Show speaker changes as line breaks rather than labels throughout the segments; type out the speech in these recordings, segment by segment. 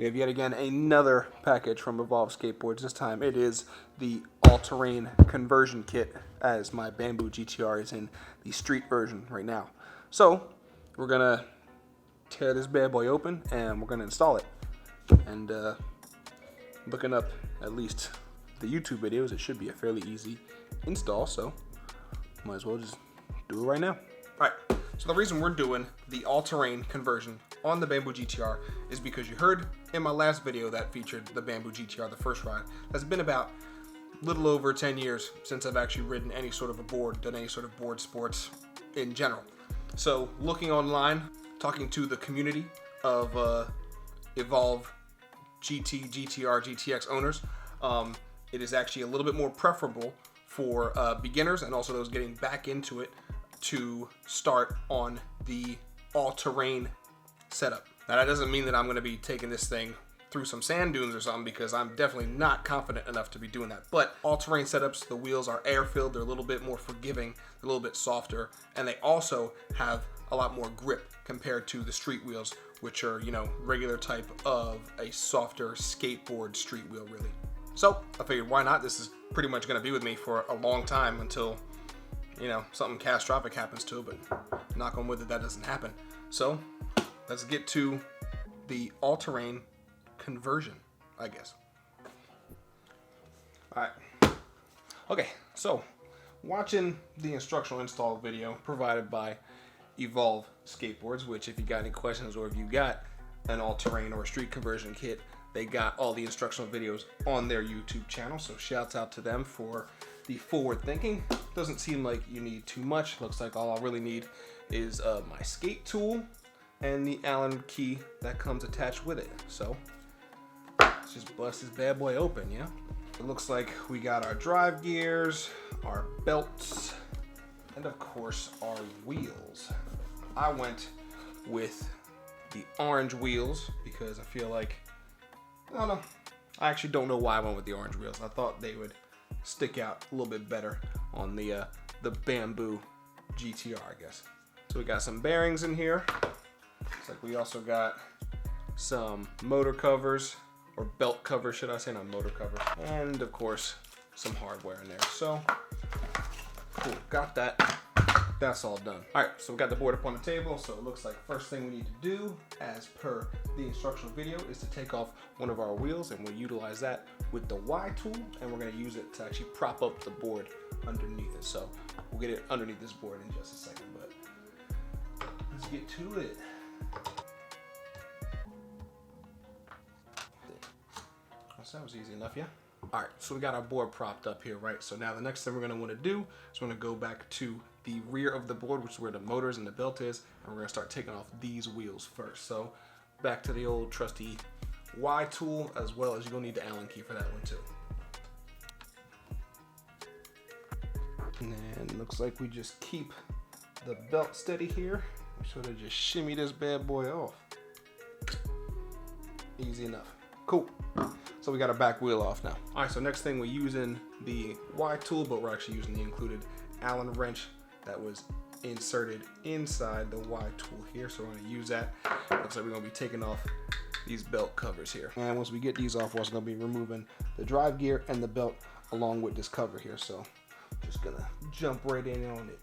We have yet again another package from Evolve Skateboards. This time it is the all-terrain conversion kit, as my Bamboo GTR is in the street version right now. So we're gonna tear this bad boy open and we're gonna install it. And looking up at least the YouTube videos, it should be a fairly easy install, so might as well just do it right now. Alright, so the reason we're doing the all-terrain conversion on the Bamboo GTR is because you heard in my last video that featured the Bamboo GTR, the first ride. That's been about a little over 10 years since I've actually ridden any sort of a board, done any sort of board sports in general. So looking online, talking to the community of Evolve GT, GTR, GTX owners, it is actually a little bit more preferable for beginners and also those getting back into it to start on the all-terrain setup. Now that doesn't mean that I'm going to be taking this thing through some sand dunes or something, because I'm definitely not confident enough to be doing that. But all-terrain setups, the wheels are air-filled, they're a little bit more forgiving, a little bit softer, and they also have a lot more grip compared to the street wheels, which are, you know, regular type of a softer skateboard street wheel, really. So I figured, why not? This is pretty much going to be with me for a long time until, you know, something catastrophic happens to it, but knock on wood that doesn't happen. So let's get to the all-terrain conversion, I guess. All right. Okay, so watching the instructional install video provided by Evolve Skateboards, which if you got any questions or if you got an all-terrain or street conversion kit, they got all the instructional videos on their YouTube channel. So shouts out to them for the forward thinking. Doesn't seem like you need too much. Looks like all I really need is my skate tool and the Allen key that comes attached with it. So let's just bust this bad boy open, yeah? It looks like we got our drive gears, our belts, and of course our wheels. I went with the orange wheels because I feel like, I don't know, I actually don't know why I went with the orange wheels. I thought they would stick out a little bit better on the Bamboo GTR, I guess. So we got some bearings in here. Looks like we also got some motor covers, or belt covers, should I say, not motor covers. And of course, some hardware in there. So, cool, got that. That's all done. All right, so we got the board up on the table. So it looks like first thing we need to do, as per the instructional video, is to take off one of our wheels, and we'll utilize that with the Y tool, and we're gonna use it to actually prop up the board underneath it. So we'll get it underneath this board in just a second, but let's get to it. So that was easy enough, yeah? All right, so we got our board propped up here, right? So now the next thing we're gonna wanna do is we're gonna go back to the rear of the board, which is where the motors and the belt is, and we're gonna start taking off these wheels first. So back to the old trusty Y tool, as well as you're gonna need the Allen key for that one too. And looks like we just keep the belt steady here. We sort of just shimmy this bad boy off. Easy enough. Cool. So we got our back wheel off now. All right, so next thing we're using the Y tool, but we're actually using the included Allen wrench that was inserted inside the Y tool here. So we're gonna use that. Looks like we're gonna be taking off these belt covers here. And once we get these off, we're also gonna be removing the drive gear and the belt along with this cover here. So just gonna jump right in on it.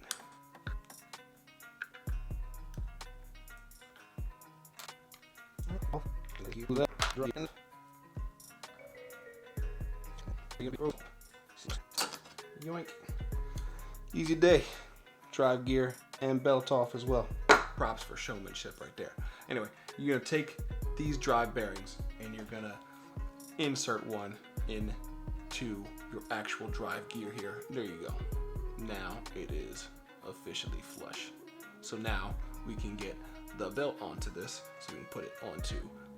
Yoink. Easy day. Drive gear and belt off as well. Props for showmanship right there. Anyway, you're gonna take these drive bearings and you're gonna insert one into your actual drive gear here. There you go. Now it is officially flush. So now we can get the belt onto this, so we can put it onto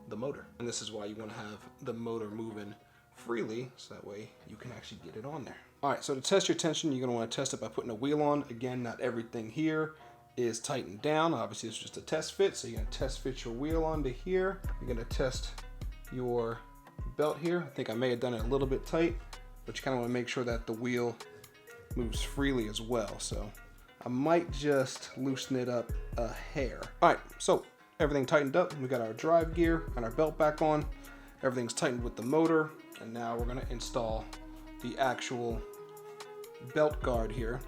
the motor. And this is why you want to have the motor moving freely, so that way you can actually get it on there. All right, so to test your tension, you're going to want to test it by putting a wheel on. Again, not everything here is tightened down. Obviously, it's just a test fit, so you're going to test fit your wheel onto here. You're going to test your belt here. I think I may have done it a little bit tight, but you kind of want to make sure that the wheel moves freely as well. So I might just loosen it up a hair. All right, so everything tightened up. We got our drive gear and our belt back on. Everything's tightened with the motor. And now we're gonna install the actual belt guard here.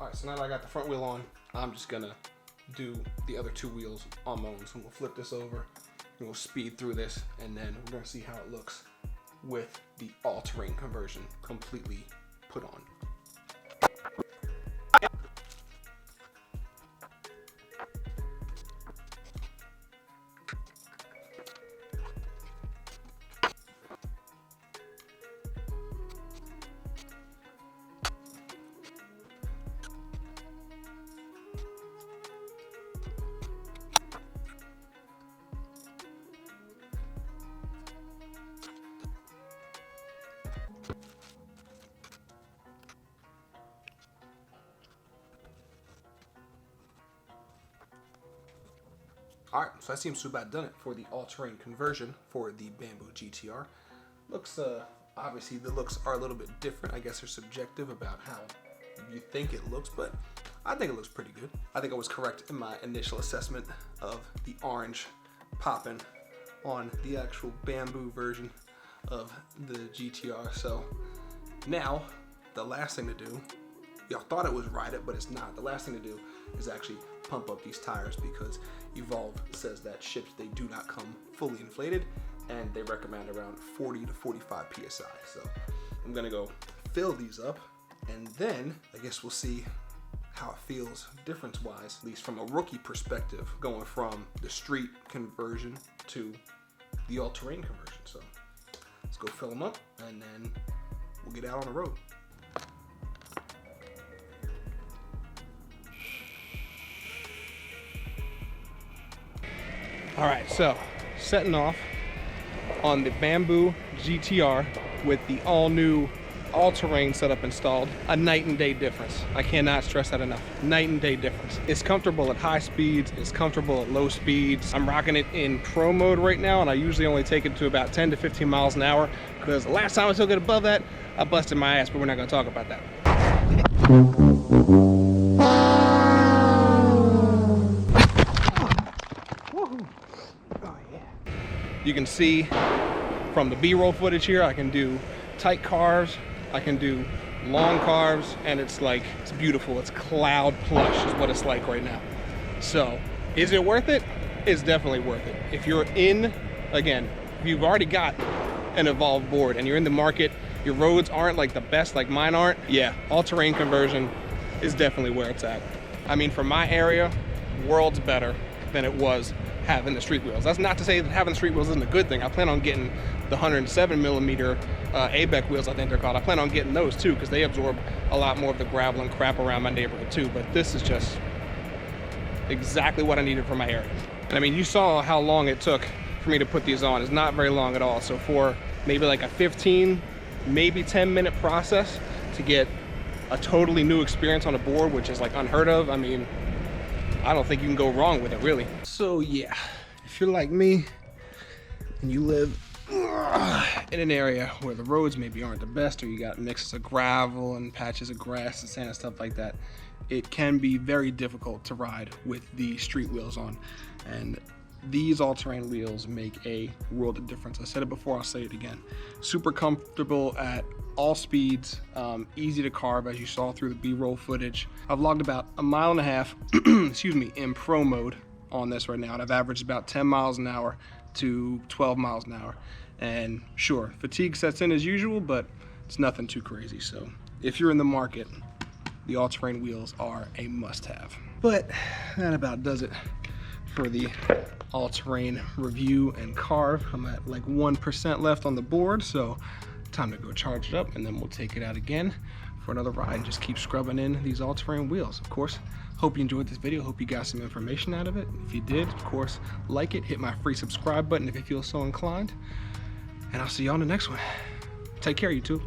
Alright, so now that I got the front wheel on, I'm just gonna do the other two wheels on my own. So we'll flip this over, and we'll speed through this, and then we're gonna see how it looks with the all-terrain conversion completely put on. Alright, so that seems to about done it for the all-terrain conversion for the Bamboo GTR. Looks, obviously the looks are a little bit different. I guess they're subjective about how you think it looks, but I think it looks pretty good. I think I was correct in my initial assessment of the orange popping on the actual Bamboo version of the GTR. So now, the last thing to do, y'all thought it was ride it, but it's not. The last thing to do is actually pump up these tires, because Evolve says that ships, they do not come fully inflated, and they recommend around 40 to 45 PSI. So I'm gonna go fill these up, and then I guess we'll see how it feels difference-wise, at least from a rookie perspective, going from the street conversion to the all-terrain conversion. So let's go fill them up, and then we'll get out on the road. All right, so setting off on the Bamboo GTR with the all-new all-terrain setup installed. A night and day difference. I cannot stress that enough. Night and day difference. It's comfortable at high speeds. It's comfortable at low speeds. I'm rocking it in pro mode right now, and I usually only take it to about 10 to 15 miles an hour, because the last time I took it above that, I busted my ass, but we're not gonna talk about that. You can see from the B-roll footage here, I can do tight carves, I can do long carves, and it's like, it's beautiful. It's cloud plush is what it's like right now. So, is it worth it? It's definitely worth it. If you're in, again, if you've already got an Evolve board and you're in the market, your roads aren't like the best, like mine aren't, yeah, all-terrain conversion is definitely where it's at. I mean, for my area, worlds better than it was having the street wheels. That's not to say that having the street wheels isn't a good thing. I plan on getting the 107 millimeter ABEC wheels, I think they're called. I plan on getting those too, because they absorb a lot more of the gravel and crap around my neighborhood too. But this is just exactly what I needed for my area. And I mean, you saw how long it took for me to put these on. It's not very long at all. So for maybe like a 15, maybe 10-minute process to get a totally new experience on a board, which is like unheard of, I mean, I don't think you can go wrong with it, really. So yeah, if you're like me and you live in an area where the roads maybe aren't the best, or you got mixes of gravel and patches of grass and sand and stuff like that, it can be very difficult to ride with the street wheels on. And these all-terrain wheels make a world of difference. I said it before, I'll say it again. Super comfortable at all speeds, easy to carve, as you saw through the B-roll footage. I've logged about 1.5 miles, excuse me, in pro mode on this right now, and I've averaged about 10 miles an hour to 12 miles an hour. And sure, fatigue sets in as usual, but it's nothing too crazy. So if you're in the market, the all-terrain wheels are a must-have. But that about does it for the all-terrain review and carve. I'm at like 1% left on the board, so time to go charge it up, and then we'll take it out again for another ride and just keep scrubbing in these all-terrain wheels. Of course, hope you enjoyed this video. Hope you got some information out of it. If you did, of course, like it, hit my free subscribe button if you feel so inclined, and I'll see you on the next one. Take care, YouTube.